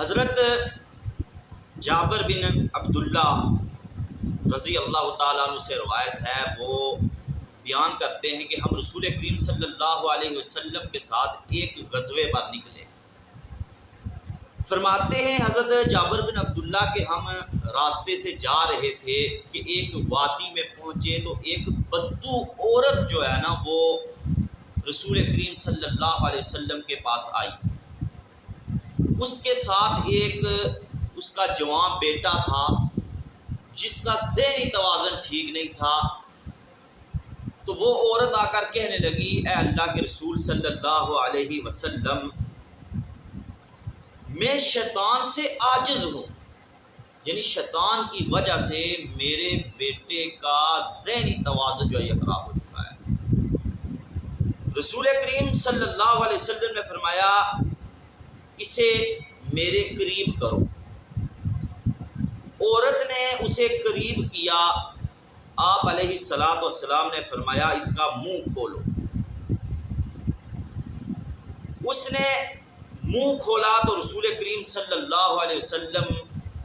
حضرت جابر بن عبداللہ رضی اللہ تعالیٰ عنہ سے روایت ہے، وہ بیان کرتے ہیں کہ ہم رسول کریم صلی اللہ علیہ وسلم کے ساتھ ایک غزوے پر نکلے۔ فرماتے ہیں حضرت جابر بن عبداللہ کہ ہم راستے سے جا رہے تھے کہ ایک وادی میں پہنچے تو ایک بدو عورت جو ہے نا وہ رسول کریم صلی اللہ علیہ وسلم کے پاس آئی۔ اس کے ساتھ ایک اس کا جوان بیٹا تھا جس کا ذہنی توازن ٹھیک نہیں تھا۔ تو وہ عورت آ کر کہنے لگی، اے اللہ کے رسول صلی اللہ علیہ وسلم، میں شیطان سے عاجز ہوں، یعنی شیطان کی وجہ سے میرے بیٹے کا ذہنی توازن جو ہے یہ خراب ہو چکا ہے۔ رسول کریم صلی اللہ علیہ وسلم نے فرمایا، اسے میرے قریب کرو۔ عورت نے اسے قریب کیا۔ آپ علیہ الصلوۃ والسلام نے فرمایا، اس کا منہ کھولو۔ اس نے منہ کھولا تو رسول کریم صلی اللہ علیہ وسلم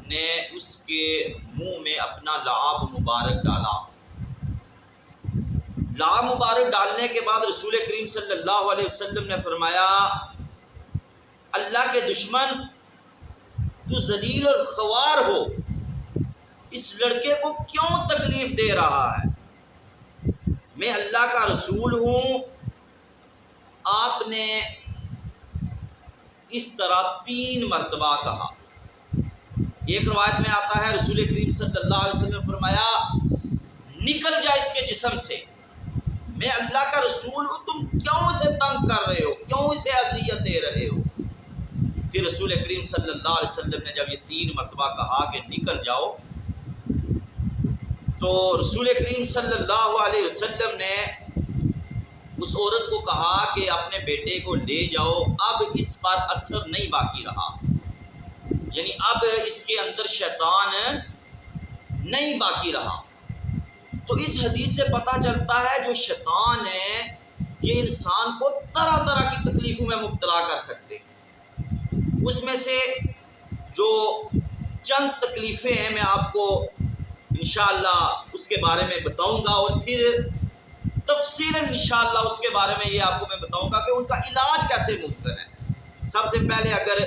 نے اس کے منہ میں اپنا لعاب مبارک ڈالا۔ لعاب مبارک ڈالنے کے بعد رسول کریم صلی اللہ علیہ وسلم نے فرمایا، اللہ کے دشمن، تو ذلیل اور خوار ہو، اس لڑکے کو کیوں تکلیف دے رہا ہے؟ میں اللہ کا رسول ہوں۔ آپ نے اس طرح 3 مرتبہ کہا۔ ایک روایت میں آتا ہے رسول کریم صلی اللہ علیہ وسلم نے فرمایا، نکل جا اس کے جسم سے، میں اللہ کا رسول ہوں، تم کیوں اسے تنگ کر رہے ہو، کیوں اسے اذیت دے رہے ہو؟ پھر رسول کریم صلی اللہ علیہ وسلم نے جب یہ 3 مرتبہ کہا کہ نکل جاؤ، تو رسول کریم صلی اللہ علیہ وسلم نے اس عورت کو کہا کہ اپنے بیٹے کو لے جاؤ، اب اس پر اثر نہیں باقی رہا، یعنی اب اس کے اندر شیطان نہیں باقی رہا۔ تو اس حدیث سے پتہ چلتا ہے جو شیطان ہے یہ انسان کو طرح طرح کی تکلیفوں میں مبتلا کر سکتے۔ اس میں سے جو چند تکلیفیں ہیں میں آپ کو انشاءاللہ اس کے بارے میں بتاؤں گا، اور پھر تفصیلاً انشاءاللہ اس کے بارے میں یہ آپ کو میں بتاؤں گا کہ ان کا علاج کیسے ممکن ہے۔ سب سے پہلے اگر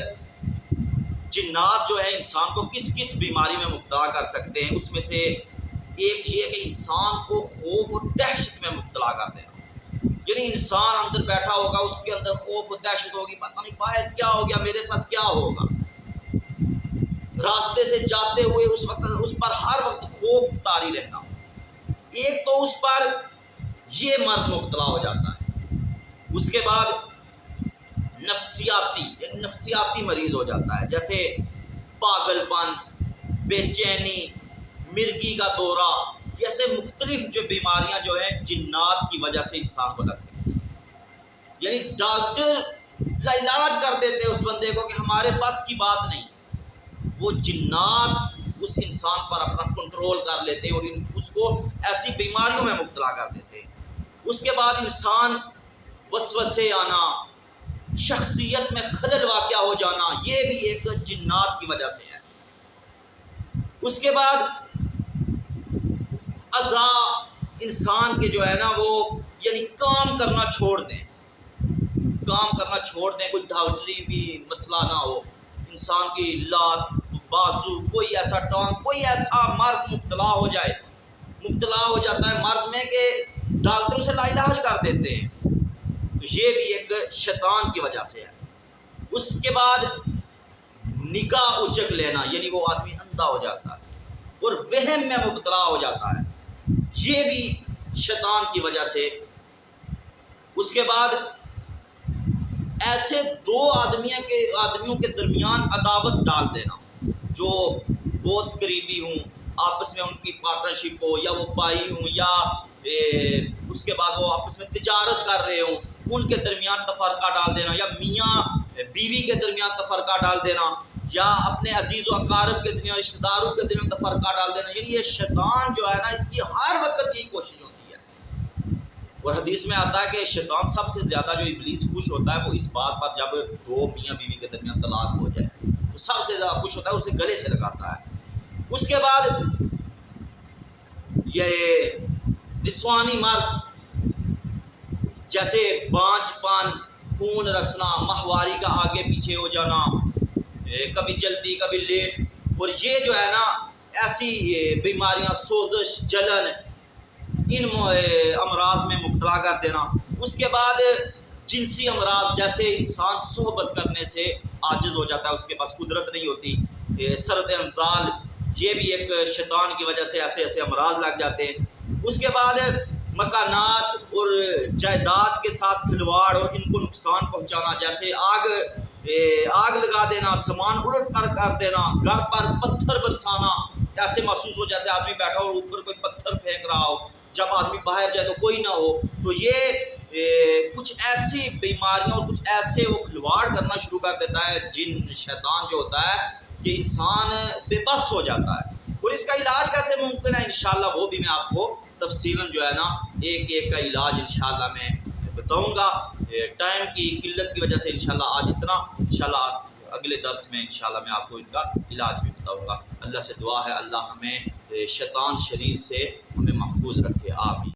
جنات جو ہیں انسان کو کس کس بیماری میں مبتلا کر سکتے ہیں، اس میں سے ایک یہ کہ انسان کو خوف و دہشت میں مبتلا کر دینا، یعنی انسان اندر بیٹھا ہوگا، اس کے اندر خوف و دہشت ہوگی، پتہ نہیں باہر کیا ہو گیا، میرے ساتھ کیا ہوگا۔ راستے سے جاتے ہوئے اس پر ہر وقت خوف طاری رہنا۔ ایک تو اس پر یہ مرض مبتلا ہو جاتا ہے، اس کے بعد نفسیاتی مریض ہو جاتا ہے، جیسے پاگل پن، بے چینی، مرگی کا دورہ، ایسے مختلف جو بیماریاں جو ہیں جنات کی وجہ سے انسان کو لگ سکتی ہیں۔ یعنی ڈاکٹر علاج کر دیتے ہیں اس بندے کو کہ ہمارے بس کی بات نہیں، وہ جنات اس انسان پر اپنا کنٹرول کر لیتے ہیں اور اس کو ایسی بیماریوں میں مبتلا کر دیتے ہیں۔ اس کے بعد انسان وسوسے آنا، شخصیت میں خلل واقع ہو جانا، یہ بھی ایک جنات کی وجہ سے ہے۔ اس کے بعد اعضاء انسان کے جو ہے نا وہ یعنی کام کرنا چھوڑ دیں، کوئی ڈاکٹری بھی مسئلہ نہ ہو، انسان کی لات، بازو، کوئی ایسا ٹانگ، کوئی ایسا مرض مبتلا ہو جاتا ہے مرض میں کہ ڈاکٹر سے لا علاج کر دیتے ہیں، تو یہ بھی ایک شیطان کی وجہ سے ہے۔ اس کے بعد نگاہ اچک لینا، یعنی وہ آدمی اندھا ہو جاتا ہے اور وہم میں مبتلا ہو جاتا ہے، یہ بھی شیطان کی وجہ سے۔ اس کے بعد ایسے 2 آدمیوں کے درمیان عداوت ڈال دینا جو بہت قریبی ہوں، آپس میں ان کی پارٹنرشپ ہو، یا وہ بھائی ہوں، یا اس کے بعد وہ آپس میں تجارت کر رہے ہوں، ان کے درمیان تفرقہ ڈال دینا، یا میاں بیوی کے درمیان تفرقہ ڈال دینا، یا اپنے عزیز و اقارب کے درمیان، رشتہ داروں کے درمیان تفرقہ ڈال دینا۔ یعنی یہ شیطان جو ہے نا اس کی ہر وقت یہی کوشش ہوتی ہے، اور حدیث میں آتا ہے کہ شیطان سب سے زیادہ جو ابلیس خوش ہوتا ہے وہ اس بات پر جب 2 میاں بیوی کے درمیان طلاق ہو جائے، سب سے زیادہ خوش ہوتا ہے اسے گلے سے لگاتا ہے۔ اس کے بعد یہ نسوانی مرض جیسے بانچ پان، خون رسنا، ماہواری کا آگے پیچھے ہو جانا، کبھی جلدی کبھی لیٹ، اور یہ جو ہے نا ایسی بیماریاں، سوزش، جلن، ان امراض میں مبتلا کر دینا۔ اس کے بعد جنسی امراض جیسے انسان صحبت کرنے سے عاجز ہو جاتا ہے، اس کے پاس قدرت نہیں ہوتی، سرد انزال، یہ بھی ایک شیطان کی وجہ سے ایسے ایسے امراض لگ جاتے ہیں۔ اس کے بعد مکانات اور جائیداد کے ساتھ کھلواڑ اور ان کو نقصان پہنچانا، جیسے آگ لگا دینا، سامان الٹ کر دینا، گھر پر پتھر برسانا، ایسے محسوس ہو جیسے آدمی بیٹھا ہو اور اوپر کوئی پتھر پھینک رہا ہو، جب آدمی باہر جائے تو کوئی نہ ہو۔ تو یہ کچھ ایسی بیماریاں اور کچھ ایسے وہ کھلواڑ کرنا شروع کر دیتا ہے جن شیطان جو ہوتا ہے کہ انسان بے بس ہو جاتا ہے۔ اور اس کا علاج کیسے ممکن ہے انشاءاللہ وہ بھی میں آپ کو تفصیلاً جو ہے نا ایک ایک کا علاج انشاءاللہ میں بتاؤں گا۔ ٹائم کی قلت کی وجہ سے انشاءاللہ آج اتنا، انشاءاللہ اگلے درس میں انشاءاللہ میں آپ کو ان کا علاج بھی بتاؤں گا۔ اللہ سے دعا ہے اللہ ہمیں شیطان شریر سے ہمیں محفوظ رکھے، آمین۔